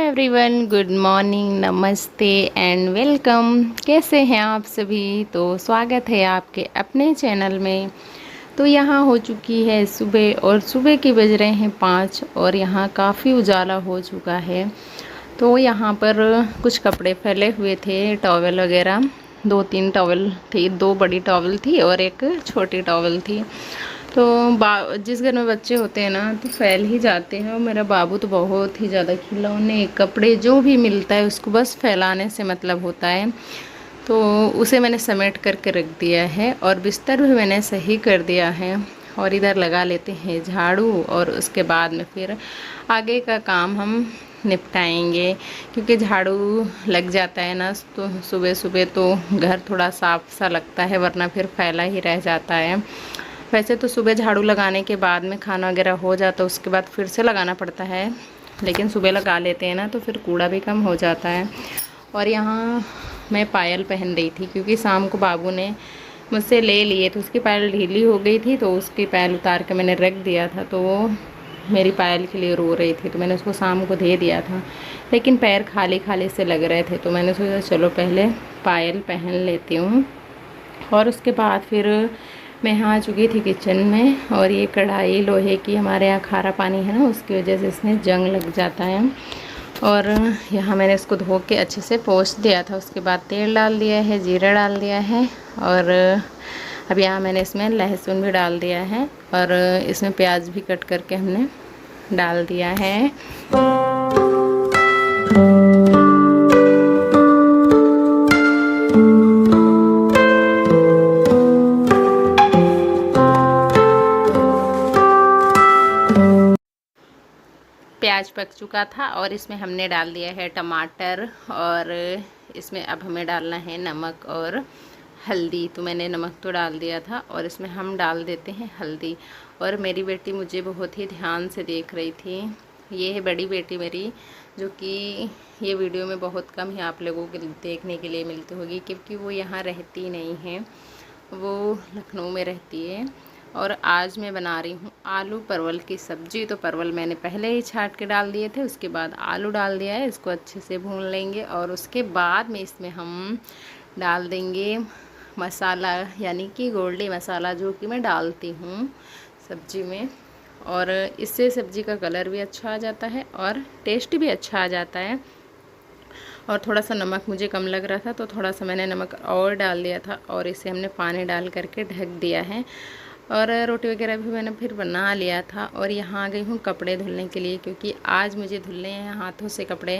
Everyone, good morning, नमस्ते and welcome. कैसे हैं आप सभी? तो स्वागत है आपके अपने चैनल में। तो यहाँ हो चुकी है सुबह और सुबह के बज रहे हैं 5 और यहाँ काफ़ी उजाला हो चुका है। तो यहाँ पर कुछ कपड़े फैले हुए थे, टॉवल वगैरह, 2-3 टॉवल थी, 2 बड़ी टॉवल थी और एक छोटी टॉवल थी। तो जिस घर में बच्चे होते हैं ना तो फैल ही जाते हैं। और मेरा बाबू तो बहुत ही ज़्यादा खिलौने कपड़े जो भी मिलता है उसको बस फैलाने से मतलब होता है। तो उसे मैंने समेट करके रख दिया है और बिस्तर भी मैंने सही कर दिया है। और इधर लगा लेते हैं झाड़ू और उसके बाद में फिर आगे का काम हम निपटाएंगे, क्योंकि झाड़ू लग जाता है ना तो सुबह सुबह तो घर थोड़ा साफ सा लगता है, वरना फिर फैला ही रह जाता है। वैसे तो सुबह झाड़ू लगाने के बाद में खाना वगैरह हो जाता है, उसके बाद फिर से लगाना पड़ता है, लेकिन सुबह लगा लेते हैं ना तो फिर कूड़ा भी कम हो जाता है। और यहाँ मैं पायल पहन रही थी, क्योंकि शाम को बाबू ने मुझसे ले लिए तो उसकी पायल ढीली हो गई थी, तो उसकी पायल उतार के मैंने रख दिया था। तो वो मेरी पायल के लिए रो रही थी, तो मैंने उसको शाम को दे दिया था, लेकिन पैर खाली खाली से लग रहे थे, तो मैंने सोचा चलो पहले पायल पहन लेती हूँ। और उसके बाद फिर मैं यहाँ आ चुकी थी किचन में। और ये कढ़ाई लोहे की, हमारे यहाँ खारा पानी है ना, उसकी वजह से इसमें जंग लग जाता है। और यहाँ मैंने इसको धो के अच्छे से पोंछ दिया था। उसके बाद तेल डाल दिया है, जीरा डाल दिया है, और अब यहाँ मैंने इसमें लहसुन भी डाल दिया है, और इसमें प्याज भी कट करके हमने डाल दिया है। प्याज पक चुका था और इसमें हमने डाल दिया है टमाटर, और इसमें अब हमें डालना है नमक और हल्दी। तो मैंने नमक तो डाल दिया था और इसमें हम डाल देते हैं हल्दी। और मेरी बेटी मुझे बहुत ही ध्यान से देख रही थी। ये है बड़ी बेटी मेरी, जो कि ये वीडियो में बहुत कम ही आप लोगों को देखने के लिए मिलती होगी, क्योंकि वो यहाँ रहती नहीं है, वो लखनऊ में रहती है। और आज मैं बना रही हूँ आलू परवल की सब्ज़ी। तो परवल मैंने पहले ही छाट के डाल दिए थे, उसके बाद आलू डाल दिया है, इसको अच्छे से भून लेंगे। और उसके बाद में इसमें हम डाल देंगे मसाला, यानी कि गोल्डी मसाला, जो कि मैं डालती हूँ सब्ज़ी में। और इससे सब्ज़ी का कलर भी अच्छा आ जाता है और टेस्ट भी अच्छा आ जाता है। और थोड़ा सा नमक मुझे कम लग रहा था, तो थोड़ा सा मैंने नमक और डाल दिया था, और इसे हमने पानी डाल करके ढक दिया है। और रोटी वगैरह भी मैंने फिर बना लिया था। और यहाँ आ गई हूँ कपड़े धुलने के लिए, क्योंकि आज मुझे धुलने हैं हाथों से कपड़े।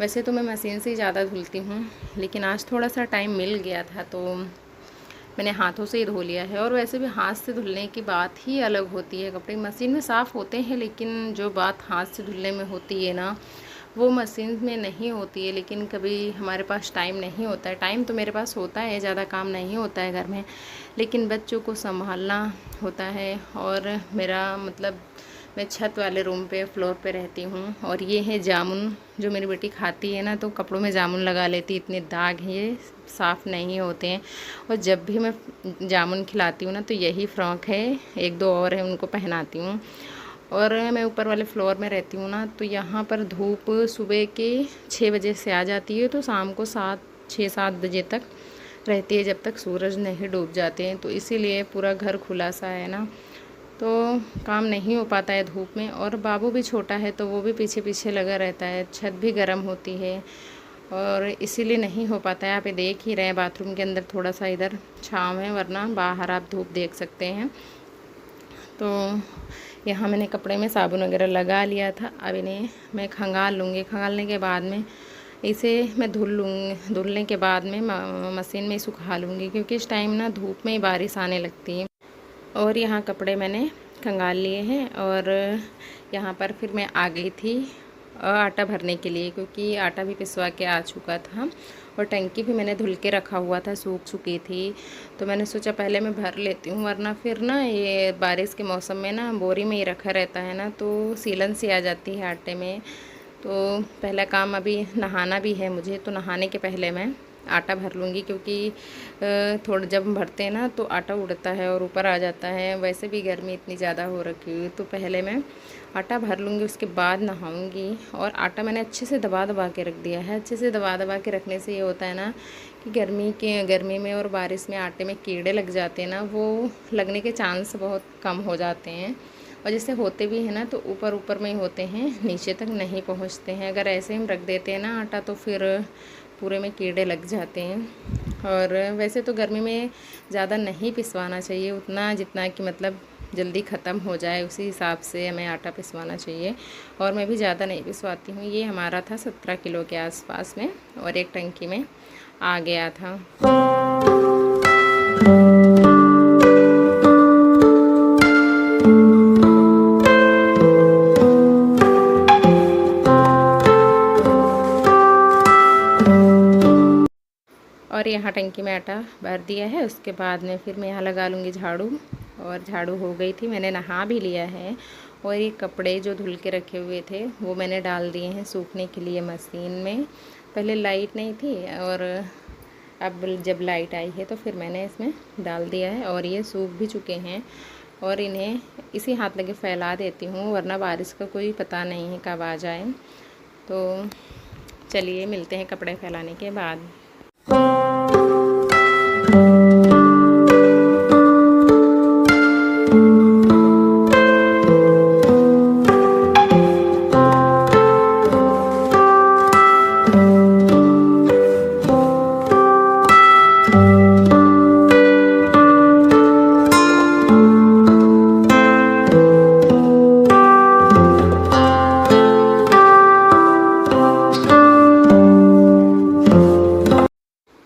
वैसे तो मैं मशीन से ही ज़्यादा धुलती हूँ, लेकिन आज थोड़ा सा टाइम मिल गया था तो मैंने हाथों से ही धो लिया है। और वैसे भी हाथ से धुलने की बात ही अलग होती है। कपड़े मशीन में साफ़ होते हैं, लेकिन जो बात हाथ से धुलने में होती है ना, वो मशीन में नहीं होती है। लेकिन कभी हमारे पास टाइम नहीं होता है। टाइम तो मेरे पास होता है, ज़्यादा काम नहीं होता है घर में, लेकिन बच्चों को संभालना होता है। और मेरा मतलब मैं छत वाले रूम पे, फ्लोर पे रहती हूँ। और ये है जामुन, जो मेरी बेटी खाती है ना, तो कपड़ों में जामुन लगा लेती, इतने दाग हैं, ये साफ़ नहीं होते हैं। और जब भी मैं जामुन खिलाती हूँ ना, तो यही फ्रॉक है, 1-2 और है, उनको पहनाती हूँ। और मैं ऊपर वाले फ्लोर में रहती हूँ ना, तो यहाँ पर धूप सुबह के 6 बजे से आ जाती है, तो शाम को 6-7 बजे तक रहती है, जब तक सूरज नहीं डूब जाते हैं। तो इसीलिए पूरा घर खुला सा है ना, तो काम नहीं हो पाता है धूप में। और बाबू भी छोटा है, तो वो भी पीछे पीछे लगा रहता है, छत भी गर्म होती है, और इसीलिए नहीं हो पाता है। आप ये देख ही रहे हैं, बाथरूम के अंदर थोड़ा सा इधर छाँव है, वरना बाहर आप धूप देख सकते हैं। तो यहाँ मैंने कपड़े में साबुन वगैरह लगा लिया था। अब इन्हें मैं खंगाल लूँगी। खंगालने के बाद में इसे मैं धुलने के बाद में मशीन में सुखा लूँगी, क्योंकि इस टाइम ना धूप में ही बारिश आने लगती है। और यहाँ कपड़े मैंने खंगाल लिए हैं। और यहाँ पर फिर मैं आ गई थी आटा भरने के लिए, क्योंकि आटा भी पिसवा के आ चुका था, और टंकी भी मैंने धुल के रखा हुआ था, सूख चुकी थी। तो मैंने सोचा पहले मैं भर लेती हूँ, वरना फिर ना ये बारिश के मौसम में ना बोरी में ही रखा रहता है ना, तो सीलन सी आ जाती है आटे में। तो पहला काम, अभी नहाना भी है मुझे, तो नहाने के पहले मैं आटा भर लूँगी, क्योंकि थोड़ा जब हम भरते हैं ना तो आटा उड़ता है और ऊपर आ जाता है। वैसे भी गर्मी इतनी ज़्यादा हो रखी हुई, तो पहले मैं आटा भर लूँगी, उसके बाद नहाऊँगी। और आटा मैंने अच्छे से दबा दबा के रख दिया है। अच्छे से दबा दबा के रखने से ये होता है ना कि गर्मी में और बारिश में आटे में कीड़े लग जाते हैं ना, वो लगने के चांस बहुत कम हो जाते हैं। और जैसे होते भी हैं ना तो ऊपर ऊपर में ही होते हैं, नीचे तक नहीं पहुँचते हैं। अगर ऐसे हम रख देते हैं ना आटा तो फिर पूरे में कीड़े लग जाते हैं। और वैसे तो गर्मी में ज़्यादा नहीं पिसवाना चाहिए, उतना जितना कि मतलब जल्दी ख़त्म हो जाए उसी हिसाब से हमें आटा पिसवाना चाहिए। और मैं भी ज़्यादा नहीं पिसवाती हूँ। ये हमारा था 17 किलो के आसपास में, और एक टंकी में आ गया था। और यहाँ टंकी में आटा भर दिया है। उसके बाद में फिर मैं यहाँ लगा लूँगी झाड़ू। और झाड़ू हो गई थी, मैंने नहा भी लिया है। और ये कपड़े जो धुल के रखे हुए थे वो मैंने डाल दिए हैं सूखने के लिए मशीन में। पहले लाइट नहीं थी, और अब जब लाइट आई है तो फिर मैंने इसमें डाल दिया है। और ये सूख भी चुके हैं, और इन्हें इसी हाथ लगे फैला देती हूँ, वरना बारिश का कोई पता नहीं है कब आ जाए। तो चलिए मिलते हैं कपड़े फैलाने के बाद।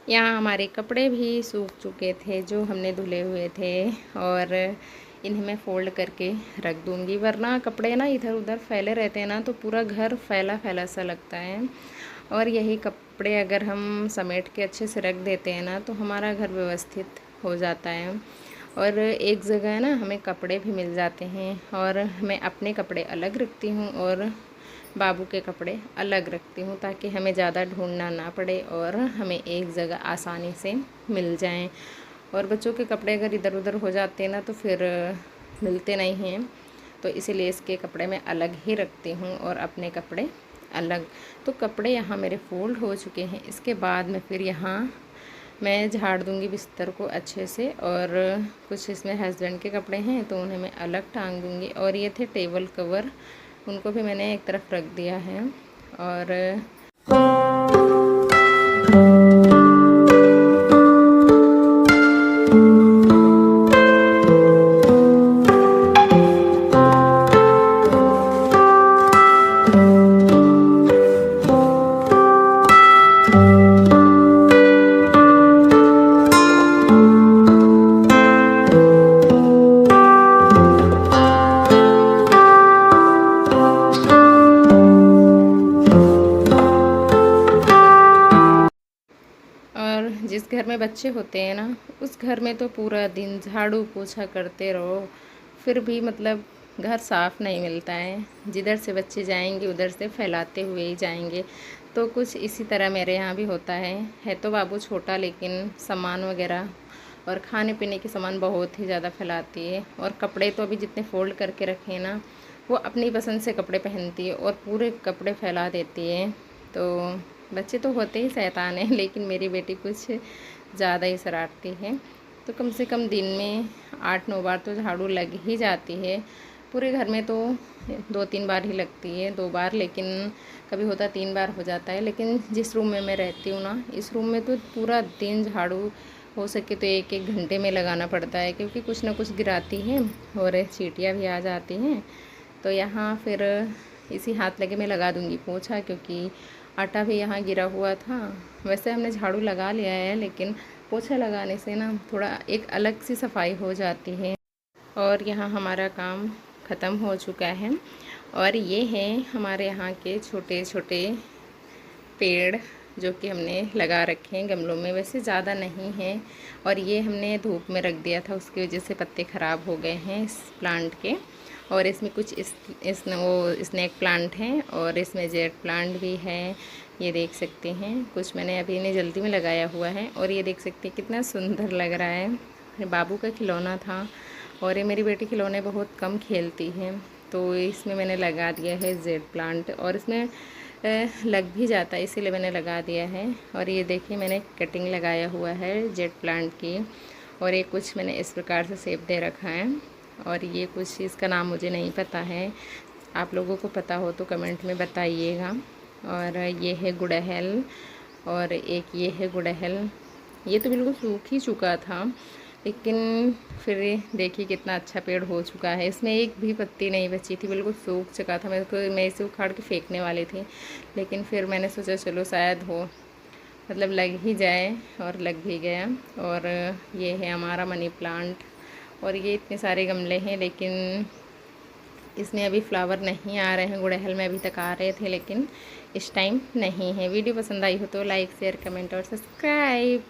यहाँ हमारे कपड़े भी सूख चुके थे जो हमने धुले हुए थे, और इन्हें मैं फ़ोल्ड करके रख दूँगी, वरना कपड़े ना इधर उधर फैले रहते हैं ना तो पूरा घर फैला फैला सा लगता है। और यही कपड़े अगर हम समेट के अच्छे से रख देते हैं ना तो हमारा घर व्यवस्थित हो जाता है। और एक जगह ना हमें कपड़े भी मिल जाते हैं, और मैं अपने कपड़े अलग रखती हूँ और बाबू के कपड़े अलग रखती हूँ, ताकि हमें ज़्यादा ढूंढना ना पड़े और हमें एक जगह आसानी से मिल जाएं। और बच्चों के कपड़े अगर इधर उधर हो जाते हैं ना तो फिर मिलते नहीं हैं, तो इसीलिए इसके कपड़े मैं अलग ही रखती हूँ और अपने कपड़े अलग। तो कपड़े यहाँ मेरे फ़ोल्ड हो चुके हैं। इसके बाद में फिर यहाँ मैं झाड़ दूँगी बिस्तर को अच्छे से, और कुछ इसमें हस्बैंड के कपड़े हैं तो उन्हें मैं अलग टांग दूँगी। और ये थे टेबल कवर, उनको भी मैंने एक तरफ रख दिया है। और जिस घर में बच्चे होते हैं ना उस घर में तो पूरा दिन झाड़ू पोछा करते रहो, फिर भी मतलब घर साफ़ नहीं मिलता है। जिधर से बच्चे जाएंगे उधर से फैलाते हुए ही जाएंगे। तो कुछ इसी तरह मेरे यहाँ भी होता है तो बाबू छोटा, लेकिन सामान वगैरह और खाने पीने के सामान बहुत ही ज़्यादा फैलाती है। और कपड़े तो अभी जितने फ़ोल्ड करके रखे हैं ना वो अपनी पसंद से कपड़े पहनती है और पूरे कपड़े फैला देती है। तो बच्चे तो होते ही शैतान हैं, लेकिन मेरी बेटी कुछ ज़्यादा ही शरारती है। तो कम से कम दिन में 8-9 बार तो झाड़ू लग ही जाती है। पूरे घर में तो 2-3 बार ही लगती है, 2 बार, लेकिन कभी होता 3 बार हो जाता है। लेकिन जिस रूम में मैं रहती हूँ ना इस रूम में तो पूरा दिन झाड़ू हो सके तो 1-1 घंटे में लगाना पड़ता है, क्योंकि कुछ ना कुछ गिराती हैं और चींटियाँ भी आ जाती हैं। तो यहाँ फिर इसी हाथ लगे मैं लगा दूँगी पोछा, क्योंकि आटा भी यहाँ गिरा हुआ था। वैसे हमने झाड़ू लगा लिया है, लेकिन पोछा लगाने से ना थोड़ा एक अलग सी सफाई हो जाती है। और यहाँ हमारा काम ख़त्म हो चुका है। और ये हैं हमारे यहाँ के छोटे छोटे पेड़ जो कि हमने लगा रखे हैं गमलों में, वैसे ज़्यादा नहीं है। और ये हमने धूप में रख दिया था, उसकी वजह से पत्ते ख़राब हो गए हैं इस प्लांट के। और इसमें कुछ वो स्नैक प्लांट हैं और इसमें जेड प्लांट भी है, ये देख सकते हैं। कुछ मैंने अभी इन्हें जल्दी में लगाया हुआ है और ये देख सकते हैं कितना सुंदर लग रहा है। ये बाबू का खिलौना था और ये मेरी बेटी खिलौने बहुत कम खेलती है, तो इसमें मैंने लगा दिया है जेड प्लांट और इसमें लग भी जाता है, इसीलिए मैंने लगा दिया है। और ये देखिए मैंने कटिंग लगाया हुआ है जेड प्लांट की और ये कुछ मैंने इस प्रकार से शेप दे रखा है और ये कुछ इसका नाम मुझे नहीं पता है, आप लोगों को पता हो तो कमेंट में बताइएगा। और ये है गुड़हल और एक ये है गुड़हल, ये तो बिल्कुल सूख ही चुका था लेकिन फिर देखिए कितना अच्छा पेड़ हो चुका है। इसमें एक भी पत्ती नहीं बची थी, बिल्कुल सूख चुका था। मैं इसे उखाड़ के फेंकने वाली थी लेकिन फिर मैंने सोचा चलो शायद हो, मतलब लग ही जाए, और लग भी गया। और ये है हमारा मनी प्लांट और ये इतने सारे गमले हैं लेकिन इसमें अभी फ्लावर नहीं आ रहे हैं। गुड़हल में अभी तक आ रहे थे लेकिन इस टाइम नहीं है। वीडियो पसंद आई हो तो लाइक शेयर कमेंट और सब्सक्राइब।